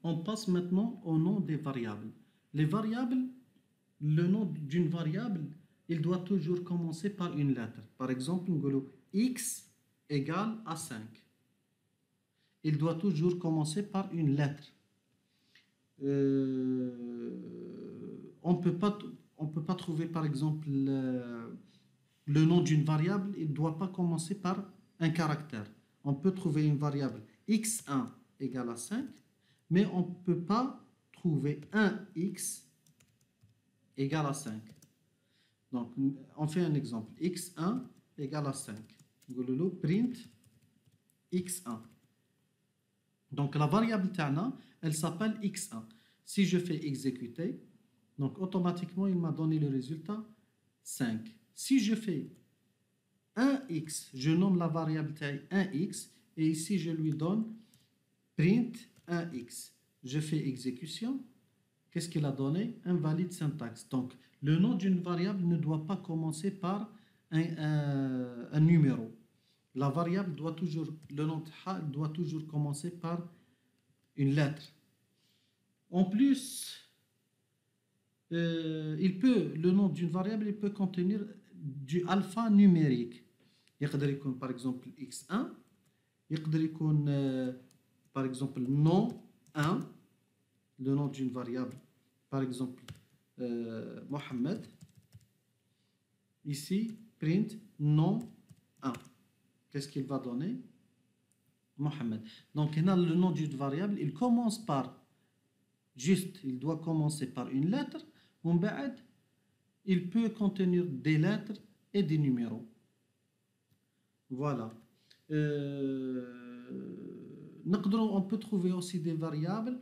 On passe maintenant au nom des variables. Les variables, le nom d'une variable, il doit toujours commencer par une lettre. Par exemple, nous disons x égale à 5. Il doit toujours commencer par une lettre. On ne peut pas trouver, par exemple, le nom d'une variable, il ne doit pas commencer par un caractère. On peut trouver une variable x1 égale à 5, mais on ne peut pas trouver 1x égale à 5. Donc, on fait un exemple. x1 égale à 5. Nous print x1. Donc, la variable tana, elle s'appelle x1. Si je fais exécuter, donc automatiquement, il m'a donné le résultat 5. Si je fais 1x, je nomme la variable taille 1x, et ici, je lui donne print 1x. Je fais exécution. Qu'est-ce qu'il a donné? Invalide syntaxe. Donc, le nom d'une variable ne doit pas commencer par un numéro. La variable doit toujours, le nom doit toujours commencer par une lettre. En plus, le nom d'une variable il peut contenir du alpha numérique. يقدر يكون par exemple x1, يقدر يكون par exemple nom 1, le nom d'une variable, par exemple Mohamed. Ici, print nom 1. Qu'est-ce qu'il va donner? Mohamed. Donc, le nom d'une variable, il commence par il doit commencer par une lettre. Il peut contenir des lettres et des numéros. Voilà. On peut trouver aussi des variables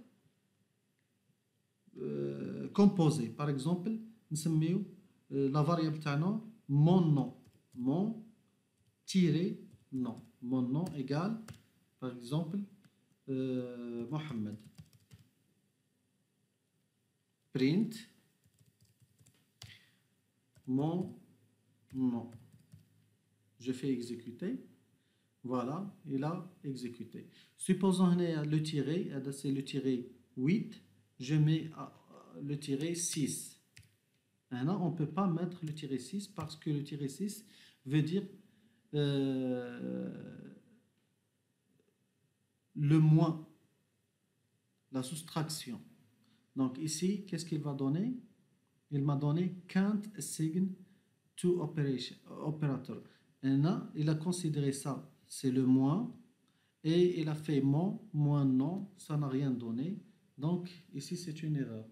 composées. Par exemple, la variable tana, mon nom. Mon tiré nom. Mon nom égale, par exemple, Mohamed. Print mon nom. Je fais exécuter. Voilà, il a exécuté. Supposons le tiré, c'est le tiré 8. Je mets le tiré 6. Maintenant, on ne peut pas mettre le tiré 6 parce que le tiré 6 veut dire le moins, la soustraction. Donc ici, qu'est-ce qu'il va donner? Il m'a donné can't assign to operator. Là, il a considéré ça, c'est le moins, et il a fait moins non, ça n'a rien donné. Donc ici, c'est une erreur.